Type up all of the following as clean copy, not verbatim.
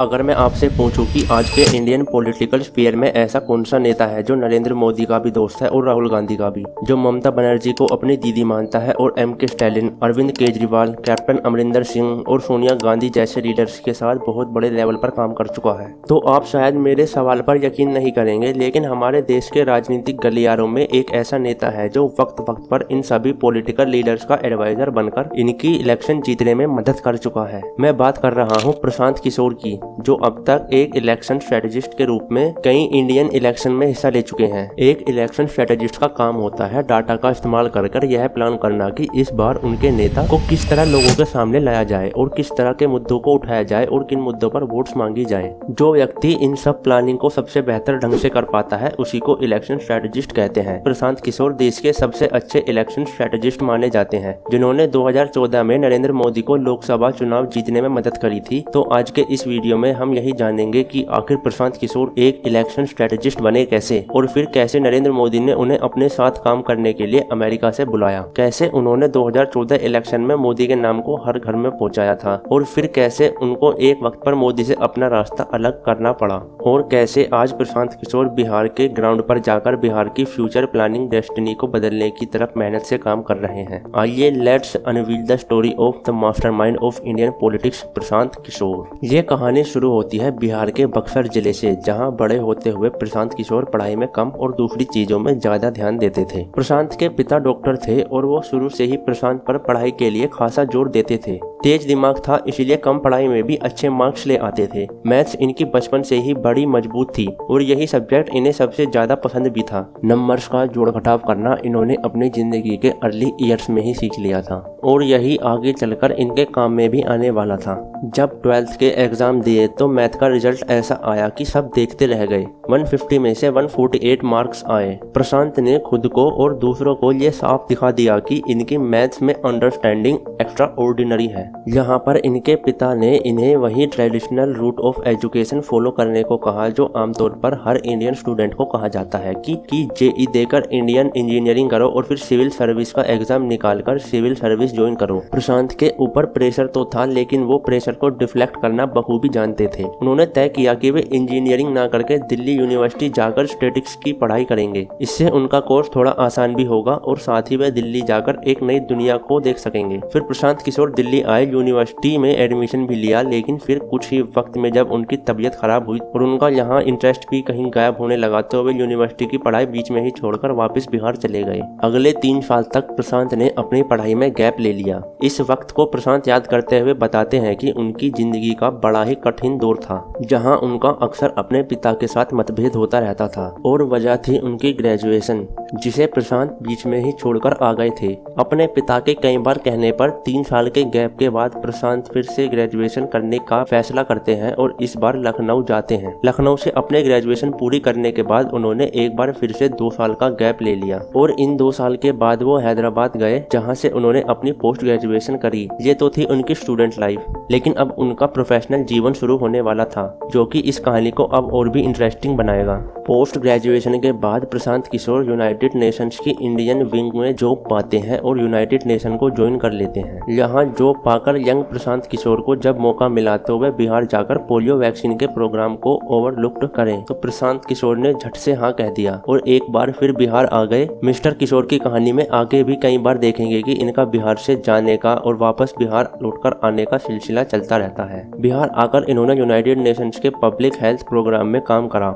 अगर मैं आपसे पूछूं कि आज के इंडियन पॉलिटिकल स्फीयर में ऐसा कौन सा नेता है जो नरेंद्र मोदी का भी दोस्त है और राहुल गांधी का भी, जो ममता बनर्जी को अपनी दीदी मानता है और के स्टैलिन, अरविंद केजरीवाल, कैप्टन अमरिंदर सिंह और सोनिया गांधी जैसे लीडर्स के साथ बहुत बड़े लेवल पर काम कर चुका है, तो आप शायद मेरे सवाल पर यकीन नहीं करेंगे, लेकिन हमारे देश के राजनीतिक गलियारों में एक ऐसा नेता है जो वक्त वक्त पर इन सभी पॉलिटिकल लीडर्स का एडवाइजर बनकर इनकी इलेक्शन जीतने में मदद कर चुका है। मैं बात कर रहा हूँ प्रशांत किशोर की, जो अब तक एक इलेक्शन स्ट्रेटेजिस्ट के रूप में कई इंडियन इलेक्शन में हिस्सा ले चुके हैं। एक इलेक्शन स्ट्रेटेजिस्ट का काम होता है डाटा का इस्तेमाल कर यह प्लान करना कि इस बार उनके नेता को किस तरह लोगों के सामने लाया जाए और किस तरह के मुद्दों को उठाया जाए और किन मुद्दों पर वोट्स मांगी जाए। जो व्यक्ति इन सब प्लानिंग को सबसे बेहतर ढंग से कर पाता है उसी को इलेक्शन स्ट्रेटेजिस्ट कहते हैं। प्रशांत किशोर देश के सबसे अच्छे इलेक्शन स्ट्रेटेजिस्ट माने जाते हैं, जिन्होंने 2014 में नरेंद्र मोदी को लोकसभा चुनाव जीतने में मदद करी थी। तो आज के इस वीडियो में हम यही जानेंगे कि आखिर प्रशांत किशोर एक इलेक्शन स्ट्रेटेजिस्ट बने कैसे, और फिर कैसे नरेंद्र मोदी ने उन्हें अपने साथ काम करने के लिए अमेरिका से बुलाया, कैसे उन्होंने 2014 इलेक्शन में मोदी के नाम को हर घर में पहुंचाया था, और फिर कैसे उनको एक वक्त पर मोदी से अपना रास्ता अलग करना पड़ा, और कैसे आज प्रशांत किशोर बिहार के ग्राउंड पर जाकर बिहार की फ्यूचर प्लानिंग डेस्टिनी को बदलने की तरफ मेहनत से काम कर रहे हैं। आइए let's unveil the story of the mastermind of Indian politics, Prashant Kishor. ये कहानी शुरू होती है बिहार के बक्सर जिले से, जहां बड़े होते हुए प्रशांत किशोर पढ़ाई में कम और दूसरी चीजों में ज्यादा ध्यान देते थे। प्रशांत के पिता डॉक्टर थे और वो शुरू से ही प्रशांत पर पढ़ाई के लिए खासा जोर देते थे। तेज दिमाग था, इसलिए कम पढ़ाई में भी अच्छे मार्क्स ले आते थे। मैथ्स इनकी बचपन से ही बड़ी मजबूत थी और यही सब्जेक्ट इन्हें सबसे ज्यादा पसंद भी था। नंबर्स का जोड़ घटाव करना इन्होंने अपनी जिंदगी के अर्ली ईयर्स में ही सीख लिया था और यही आगे चलकर इनके काम में भी आने वाला था। जब 12th के एग्जाम दिए तो मैथ का रिजल्ट ऐसा आया कि सब देखते रह गए। 150 में से 148 मार्क्स आए। प्रशांत ने खुद को और दूसरों को ये साफ दिखा दिया कि इनकी मैथ्स में अंडरस्टैंडिंग एक्स्ट्रा ऑर्डिनरी है। यहाँ पर इनके पिता ने इन्हें वही traditional route of education follow करने को कहा जो आमतौर पर हर इंडियन स्टूडेंट को कहा जाता है कि जेई देकर इंडियन इंजीनियरिंग करो और फिर सिविल सर्विस का एग्जाम निकालकर सिविल सर्विस ज्वाइन करो। प्रशांत के ऊपर प्रेशर तो था, लेकिन वो प्रेशर को डिफ्लेक्ट करना बखूबी जानते थे। उन्होंने तय किया कि वे इंजीनियरिंग ना करके दिल्ली यूनिवर्सिटी जाकर स्टैटिस्टिक्स की पढ़ाई करेंगे। इससे उनका कोर्स थोड़ा आसान भी होगा और साथ ही वे दिल्ली जाकर एक नई दुनिया को देख सकेंगे। फिर प्रशांत किशोर दिल्ली आए, यूनिवर्सिटी में एडमिशन भी लिया, लेकिन फिर कुछ ही वक्त में जब उनकी तबीयत खराब हुई और उनका यहाँ इंटरेस्ट भी कहीं गायब होने लगा तो वे यूनिवर्सिटी की पढ़ाई बीच में ही छोड़कर वापस बिहार चले गए। अगले 3 साल तक प्रशांत ने अपनी पढ़ाई में गैप ले लिया। इस वक्त को प्रशांत याद करते हुए बताते हैं कि उनकी जिंदगी का बड़ा ही कठिन दौर था, जहां उनका अक्सर अपने पिता के साथ मतभेद होता रहता था और वजह थी उनकी ग्रेजुएशन, जिसे प्रशांत बीच में ही छोड़कर आ गए थे। अपने पिता के कई बार कहने पर 3 साल के गैप के बाद प्रशांत फिर से ग्रेजुएशन करने का फैसला करते हैं और इस बार लखनऊ जाते हैं। लखनऊ से अपने ग्रेजुएशन पूरी करने के बाद उन्होंने एक बार फिर से 2 साल का गैप ले लिया और इन 2 साल के बाद वो हैदराबाद गए, जहां से उन्होंने अपनी पोस्ट ग्रेजुएशन करी। ये तो थी उनकी स्टूडेंट लाइफ, लेकिन अब उनका प्रोफेशनल जीवन शुरू होने वाला था, जो कि इस कहानी को अब और भी इंटरेस्टिंग बनाएगा। पोस्ट ग्रेजुएशन के बाद प्रशांत किशोर यूनाइटेड नेशंस की इंडियन विंग में जॉब पाते हैं और यूनाइटेड नेशन को ज्वाइन कर लेते हैं। यहाँ जॉब पाकर यंग प्रशांत किशोर को जब मौका मिला तो वे बिहार जाकर पोलियो वैक्सीन के प्रोग्राम को ओवरलुक्ड करें, तो प्रशांत किशोर ने झट से हाँ कह दिया और एक बार फिर बिहार आ गए। मिस्टर किशोर की कहानी में आगे भी कई बार देखेंगे कि इनका बिहार से जाने का और वापस बिहार लौटकर आने का सिलसिला चलता रहता है। बिहार आकर इन्होंने यूनाइटेड नेशंस के पब्लिक हेल्थ प्रोग्राम में काम करा,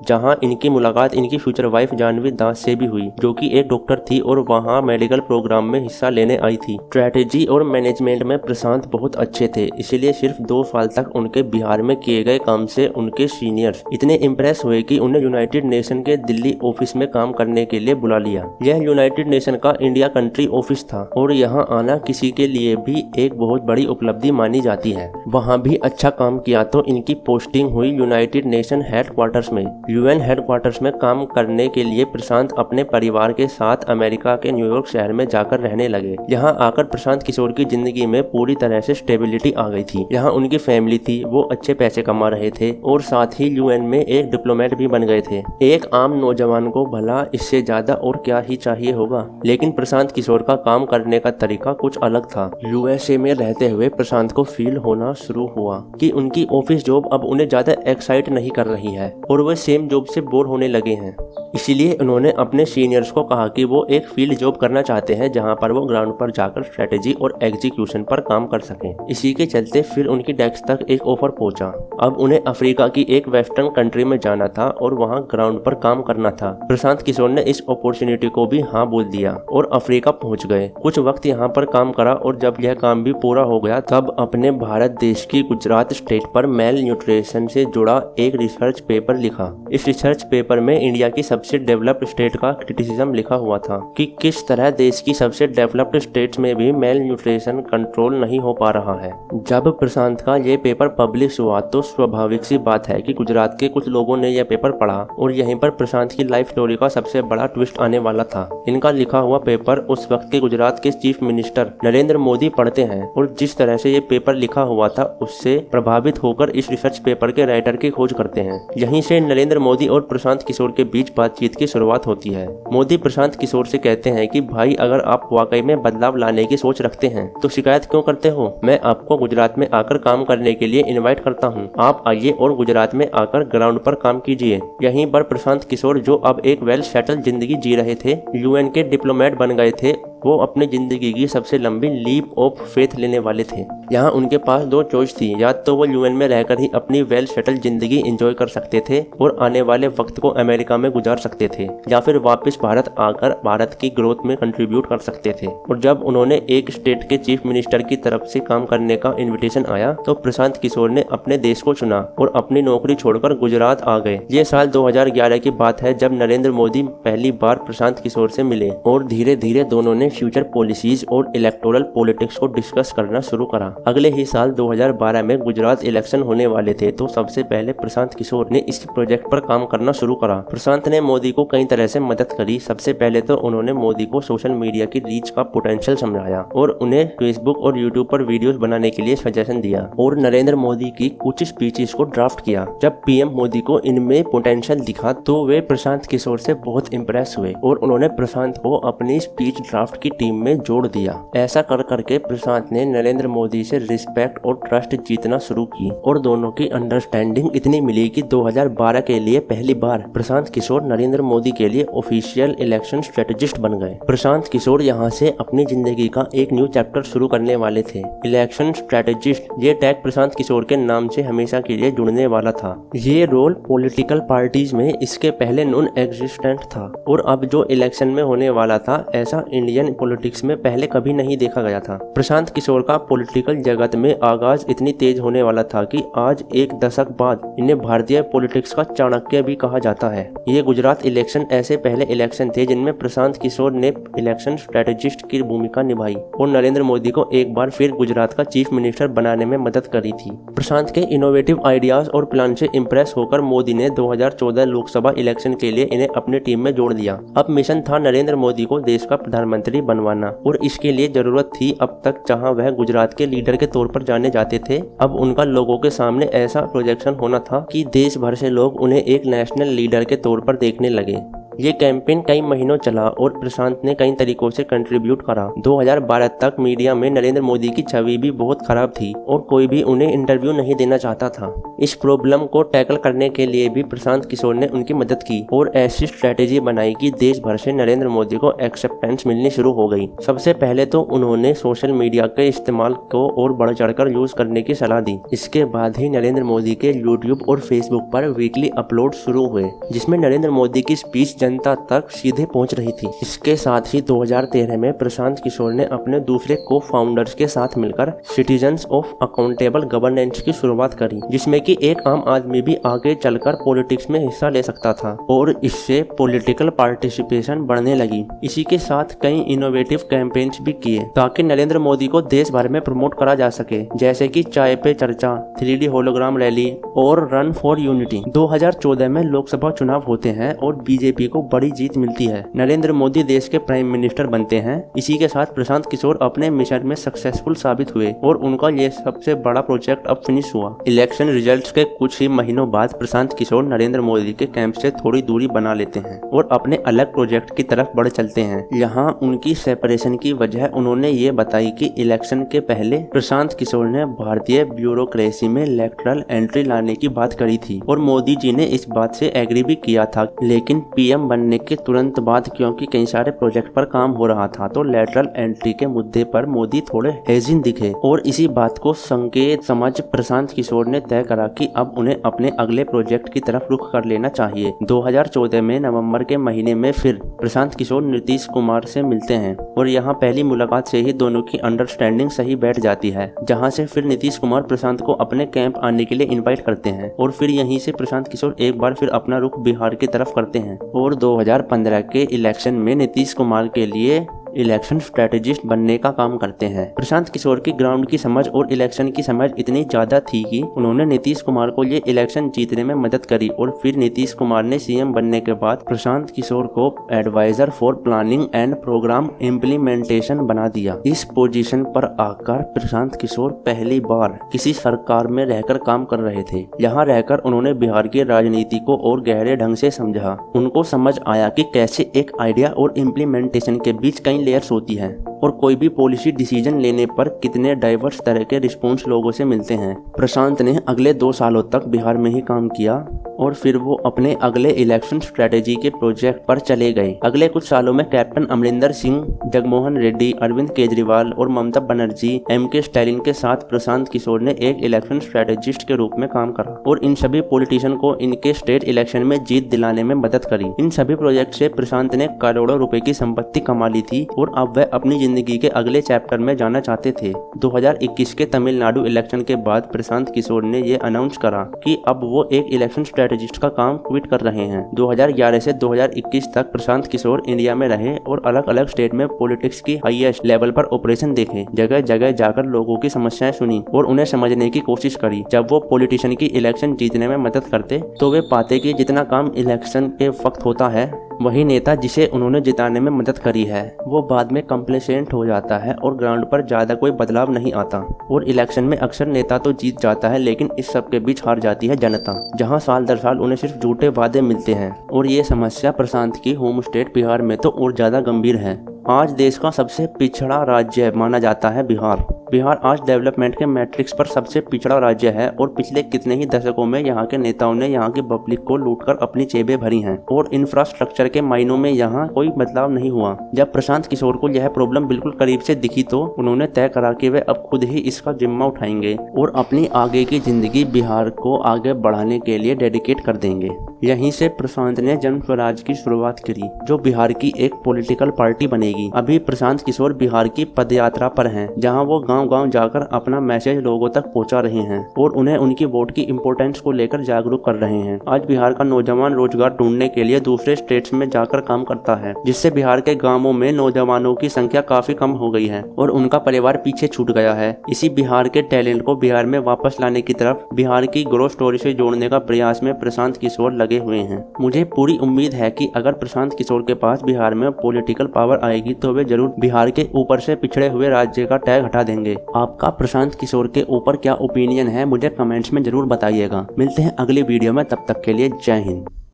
जहां इनकी मुलाकात इनकी फ्यूचर वाइफ जानवी दास से भी हुई, जो कि एक डॉक्टर थी और वहां मेडिकल प्रोग्राम में हिस्सा लेने आई थी। स्ट्रेटेजी और मैनेजमेंट में प्रशांत बहुत अच्छे थे, इसलिए सिर्फ 2 साल तक उनके बिहार में किए गए काम से उनके सीनियर्स इतने इम्प्रेस हुए कि उन्हें यूनाइटेड नेशन के दिल्ली ऑफिस में काम करने के लिए बुला लिया। यह यूनाइटेड नेशन का इंडिया कंट्री ऑफिस था और यहाँ आना किसी के लिए भी एक बहुत बड़ी उपलब्धि मानी जाती है। वहाँ भी अच्छा काम किया तो इनकी पोस्टिंग हुई यूनाइटेड नेशन हेडक्वार्टर्स में। यूएन हेडक्वार्टर्स में काम करने के लिए प्रशांत अपने अपने परिवार के साथ अमेरिका के न्यूयॉर्क शहर में जाकर रहने लगे। यहाँ आकर प्रशांत किशोर की जिंदगी में पूरी तरह से स्टेबिलिटी आ गई थी। यहाँ उनकी फैमिली थी, वो अच्छे पैसे कमा रहे थे और साथ ही यूएन में एक डिप्लोमेट भी बन गए थे। एक आम नौजवान को भला इससे ज्यादा और क्या ही चाहिए होगा। लेकिन प्रशांत किशोर का काम करने का तरीका कुछ अलग था। यूएसए में रहते हुए प्रशांत को फील होना शुरू हुआ कि उनकी ऑफिस जॉब अब उन्हें ज्यादा एक्साइट नहीं कर रही है और वे सेम जॉब से बोर होने लगे हैं। इसीलिए उन्होंने अपने सीनियर्स को कहा कि वो एक फील्ड जॉब करना चाहते हैं जहां पर वो ग्राउंड पर जाकर स्ट्रेटेजी और एग्जीक्यूशन पर काम कर सकें। इसी के चलते फिर उनकी डेस्क तक एक ऑफर पहुंचा। अब उन्हें अफ्रीका की एक वेस्टर्न कंट्री में जाना था और वहां ग्राउंड पर काम करना था। प्रशांत किशोर ने इस अपॉर्चुनिटी को भी हाँ बोल दिया और अफ्रीका पहुंच गए। कुछ वक्त यहाँ पर काम करा और जब यह काम भी पूरा हो गया तब अपने भारत देश की गुजरात स्टेट पर मेल न्यूट्रिशन से जुड़ा एक रिसर्च पेपर लिखा। इस रिसर्च पेपर में इंडिया की सबसे डेवलप्ड स्टेट का क्रिटिसिज्म लिखा हुआ था कि किस तरह देश की सबसे डेवलप्ड स्टेट्स में भी मेल न्यूट्रिशन कंट्रोल नहीं हो पा रहा है। जब प्रशांत का ये पेपर पब्लिश हुआ तो स्वाभाविक सी बात है कि गुजरात के कुछ लोगों ने यह पेपर पढ़ा और यहीं पर प्रशांत की लाइफ स्टोरी का सबसे बड़ा ट्विस्ट आने वाला था। इनका लिखा हुआ पेपर उस वक्त के गुजरात के चीफ मिनिस्टर नरेंद्र मोदी पढ़ते हैं और जिस तरह से ये पेपर लिखा हुआ था उससे प्रभावित होकर इस रिसर्च पेपर के राइटर की खोज करते हैं। यहीं से नरेंद्र मोदी और प्रशांत किशोर के बीच बातचीत की शुरुआत होती है। मोदी प्रशांत किशोर से कहते हैं कि भाई अगर आप वाकई में बदलाव लाने की सोच रखते हैं तो शिकायत क्यों करते हो। मैं आपको गुजरात में आकर काम करने के लिए इनवाइट करता हूँ। आप आइए और गुजरात में आकर ग्राउंड पर काम कीजिए। यहीं पर प्रशांत किशोर जो अब एक वेल सेटल जिंदगी जी रहे थे, यूएन के डिप्लोमेट बन गए थे, वो अपनी जिंदगी की सबसे लंबी लीप ऑफ फेथ लेने वाले थे। यहाँ उनके पास दो चॉइस थी, या तो वो यूएन में रहकर ही अपनी वेल सेटल जिंदगी एंजॉय कर सकते थे और आने वाले वक्त को अमेरिका में गुजार सकते थे, या फिर वापस भारत आकर भारत की ग्रोथ में कंट्रीब्यूट कर सकते थे। और जब उन्होंने एक स्टेट के चीफ मिनिस्टर की तरफ से काम करने का इन्विटेशन आया तो प्रशांत किशोर ने अपने देश को चुना और अपनी नौकरी छोड़कर गुजरात आ गए। ये साल 2011 की बात है जब नरेंद्र मोदी पहली बार प्रशांत किशोर से मिले और धीरे धीरे दोनों ने फ्यूचर पॉलिसीज और इलेक्टोरल पॉलिटिक्स को डिस्कस करना शुरू करा। अगले ही साल 2012 में गुजरात इलेक्शन होने वाले थे तो सबसे पहले प्रशांत किशोर ने इस प्रोजेक्ट पर काम करना शुरू करा। प्रशांत ने मोदी को कई तरह से मदद करी। सबसे पहले तो उन्होंने मोदी को सोशल मीडिया की रीच का पोटेंशियल समझाया और उन्हें फेसबुक और यूट्यूब पर वीडियोस बनाने के लिए सजेशन दिया और नरेंद्र मोदी की कुछ स्पीचेस को ड्राफ्ट किया। जब पीएम मोदी को इनमें पोटेंशियल दिखा तो वे प्रशांत किशोर से बहुत इम्प्रेस हुए और उन्होंने प्रशांत को अपनी स्पीच ड्राफ्ट की टीम में जोड़ दिया। ऐसा कर करके प्रशांत ने नरेंद्र मोदी से रिस्पेक्ट और ट्रस्ट जीतना शुरू की और दोनों की अंडरस्टैंडिंग इतनी मिली कि 2012 के लिए पहली बार प्रशांत किशोर नरेंद्र मोदी के लिए ऑफिशियल इलेक्शन स्ट्रेटेजिस्ट बन गए। प्रशांत किशोर यहाँ से अपनी जिंदगी का एक न्यू चैप्टर शुरू करने वाले थे। इलेक्शन स्ट्रेटेजिस्ट, ये टैग प्रशांत किशोर के नाम से हमेशा के लिए जुड़ने वाला था। ये रोल पॉलिटिकल पार्टीज में इसके पहले नॉन एग्जिस्टेंट था और अब जो इलेक्शन में होने वाला था ऐसा इंडियन पॉलिटिक्स में पहले कभी नहीं देखा गया था। प्रशांत किशोर का पॉलिटिकल जगत में आगाज इतनी तेज होने वाला था कि आज एक दशक बाद इन्हें भारतीय पॉलिटिक्स का चाणक्य भी कहा जाता है। ये गुजरात इलेक्शन ऐसे पहले इलेक्शन थे जिनमें प्रशांत किशोर ने इलेक्शन स्ट्रेटेजिस्ट की भूमिका निभाई और नरेंद्र मोदी को एक बार फिर गुजरात का चीफ मिनिस्टर बनाने में मदद करी थी। प्रशांत के इनोवेटिव आइडियाज और प्लान से इम्प्रेस होकर मोदी ने 2014 लोकसभा इलेक्शन के लिए इन्हें अपनी टीम में जोड़ दिया। अब मिशन था नरेंद्र मोदी को देश का प्रधानमंत्री बनवाना और इसके लिए जरूरत थी अब तक जहां वह गुजरात के लीडर के तौर पर जाने जाते थे, अब उनका लोगों के सामने ऐसा प्रोजेक्शन होना था कि देश भर से लोग उन्हें एक नेशनल लीडर के तौर पर देखने लगे। ये कैंपेन कई महीनों चला और प्रशांत ने कई तरीकों से कंट्रीब्यूट करा। 2012 तक मीडिया में नरेंद्र मोदी की छवि भी बहुत खराब थी और कोई भी उन्हें इंटरव्यू नहीं देना चाहता था। इस प्रॉब्लम को टैकल करने के लिए भी प्रशांत किशोर ने उनकी मदद की और ऐसी स्ट्रेटेजी बनाई कि देश भर से नरेंद्र मोदी को एक्सेप्टेंस मिलनी शुरू हो गई। सबसे पहले तो उन्होंने सोशल मीडिया के इस्तेमाल को और बढ़ चढ़कर यूज करने की सलाह दी। इसके बाद ही नरेंद्र मोदी के यूट्यूब और फेसबुक पर वीकली अपलोड शुरू हुए जिसमें नरेंद्र मोदी की स्पीच जनता तक सीधे पहुंच रही थी। इसके साथ ही 2013 में प्रशांत किशोर ने अपने दूसरे को फाउंडर्स के साथ मिलकर सिटीजन्स ऑफ अकाउंटेबल गवर्नेंस की शुरुआत करी जिसमें कि एक आम आदमी भी आगे चलकर पॉलिटिक्स में हिस्सा ले सकता था और इससे पॉलिटिकल पार्टिसिपेशन बढ़ने लगी। इसी के साथ कई इनोवेटिव कैंपेन्स भी किए ताकि नरेंद्र मोदी को देश भर में प्रमोट करा जा सके, जैसे कि चाय पे चर्चा, 3D होलोग्राम रैली और रन फॉर यूनिटी। 2014 में लोकसभा चुनाव होते हैं और बीजेपी को को बड़ी जीत मिलती है। नरेंद्र मोदी देश के प्राइम मिनिस्टर बनते हैं। इसी के साथ प्रशांत किशोर अपने मिशन में सक्सेसफुल साबित हुए और उनका ये सबसे बड़ा प्रोजेक्ट अब फिनिश हुआ। इलेक्शन रिजल्ट्स के कुछ ही महीनों बाद प्रशांत किशोर नरेंद्र मोदी के कैंप से थोड़ी दूरी बना लेते हैं और अपने अलग प्रोजेक्ट की तरफ बढ़ चलते हैं। यहाँ उनकी सेपरेशन की वजह उन्होंने ये बताई कि इलेक्शन के पहले प्रशांत किशोर ने भारतीय ब्यूरोक्रेसी में इलेक्टरल एंट्री लाने की बात करी थी और मोदी जी ने इस बात से एग्री भी किया था, लेकिन पीएम बनने के तुरंत बाद क्योंकि कई सारे प्रोजेक्ट पर काम हो रहा था तो लेटरल एंट्री के मुद्दे पर मोदी थोड़े हेजिंग दिखे और इसी बात को संकेत समझ प्रशांत किशोर ने तय करा कि अब उन्हें अपने अगले प्रोजेक्ट की तरफ रुख कर लेना चाहिए। 2014 में नवंबर के महीने में फिर प्रशांत किशोर नीतीश कुमार से मिलते हैं और यहाँ पहली मुलाकात से ही दोनों की अंडरस्टैंडिंग सही बैठ जाती है, जहाँ से फिर नीतीश कुमार प्रशांत को अपने कैंप आने के लिए इनवाइट करते हैं और फिर यहीं से प्रशांत किशोर एक बार फिर अपना रुख बिहार की तरफ करते हैं और 2015 के इलेक्शन में नीतीश कुमार के लिए इलेक्शन स्ट्रेटेजिस्ट बनने का काम करते हैं। प्रशांत किशोर की ग्राउंड की समझ और इलेक्शन की समझ इतनी ज्यादा थी कि उन्होंने नीतीश कुमार को ये इलेक्शन जीतने में मदद करी और फिर नीतीश कुमार ने सीएम बनने के बाद प्रशांत किशोर को advisor for planning and programme implementation बना दिया। इस पोजीशन पर आकर प्रशांत किशोर पहली बार किसी सरकार में रहकर काम कर रहे थे। यहाँ रहकर उन्होंने बिहार की राजनीति को और गहरे ढंग से समझा। उनको समझ आया कि कैसे एक आइडिया और इम्प्लीमेंटेशन के बीच कई लेयर्स होती हैं और कोई भी पॉलिसी डिसीजन लेने पर कितने डाइवर्स तरह के रिस्पॉन्स लोगों से मिलते हैं। प्रशांत ने अगले 2 सालों तक बिहार में ही काम किया और फिर वो अपने अगले इलेक्शन स्ट्रेटेजी के प्रोजेक्ट पर चले गए। अगले कुछ सालों में कैप्टन अमरिंदर सिंह, जगमोहन रेड्डी, अरविंद केजरीवाल और ममता बनर्जी, एमके स्टैलिन के साथ प्रशांत किशोर ने एक इलेक्शन स्ट्रेटेजिस्ट के रूप में काम करा और इन सभी पॉलिटिशियन को इनके स्टेट इलेक्शन में जीत दिलाने में मदद करी। इन सभी प्रोजेक्ट से प्रशांत ने करोड़ों रुपए की संपत्ति कमा ली थी और अब वह अपनी जिंदगी के अगले चैप्टर में जाना चाहते थे। 2021 के तमिलनाडु इलेक्शन के बाद प्रशांत किशोर ने ये अनाउंस करा कि अब वो एक इलेक्शन स्ट्रेटेजिस्ट का काम क्विट कर रहे हैं। 2011 से 2021 तक प्रशांत किशोर इंडिया में रहे और अलग अलग स्टेट में पॉलिटिक्स की हाईएस्ट लेवल पर ऑपरेशन देखे। जगह जगह जाकर लोगों की समस्याएं सुनी और उन्हें समझने की कोशिश करी। जब वो पॉलिटिशियन की इलेक्शन जीतने में मदद करते तो वे पाते कि जितना काम इलेक्शन के वक्त होता है वही नेता जिसे उन्होंने जिताने में मदद करी है वो बाद में कंप्लेसेंट हो जाता है और ग्राउंड पर ज्यादा कोई बदलाव नहीं आता और इलेक्शन में अक्सर नेता तो जीत जाता है लेकिन इस सब के बीच हार जाती है जनता, जहां साल दर साल उन्हें सिर्फ झूठे वादे मिलते हैं। और ये समस्या प्रशांत की होम स्टेट बिहार में तो और ज्यादा गंभीर है। आज देश का सबसे पिछड़ा राज्य माना जाता है बिहार। बिहार आज डेवलपमेंट के मैट्रिक्स पर सबसे पिछड़ा राज्य है और पिछले कितने ही दशकों में यहाँ के नेताओं ने यहाँ की पब्लिक को लूटकर अपनी जेबें भरी हैं और इंफ्रास्ट्रक्चर के मायनों में यहाँ कोई बदलाव नहीं हुआ। जब प्रशांत किशोर को यह प्रॉब्लम बिल्कुल करीब से दिखी तो उन्होंने तय करा कि वे अब खुद ही इसका जिम्मा उठाएंगे और अपनी आगे की जिंदगी बिहार को आगे बढ़ाने के लिए डेडिकेट कर देंगे। यहीं से प्रशांत ने जन स्वराज की शुरुआत करी जो बिहार की एक पॉलिटिकल पार्टी बनेगी। अभी प्रशांत किशोर बिहार की पदयात्रा पर हैं, जहां वो गांव-गांव जाकर अपना मैसेज लोगों तक पहुंचा रहे हैं और उन्हें उनकी वोट की इम्पोर्टेंस को लेकर जागरूक कर रहे हैं। आज बिहार का नौजवान रोजगार ढूंढने के लिए दूसरे स्टेट्स में जाकर काम करता है, जिससे बिहार के गाँवों में नौजवानों की संख्या काफी कम हो गई है और उनका परिवार पीछे छूट गया है। इसी बिहार के टैलेंट को बिहार में वापस लाने की तरफ बिहार की ग्रोथ स्टोरी से जोड़ने का प्रयास में प्रशांत किशोर लगे हुए हैं। मुझे पूरी उम्मीद है कि अगर प्रशांत किशोर के पास बिहार में पॉलिटिकल पावर आएगी तो वे जरूर बिहार के ऊपर से पिछड़े हुए राज्य का टैग हटा देंगे। आपका प्रशांत किशोर के ऊपर क्या ओपिनियन है मुझे कमेंट्स में जरूर बताइएगा। मिलते हैं अगली वीडियो में, तब तक के लिए जय हिंद।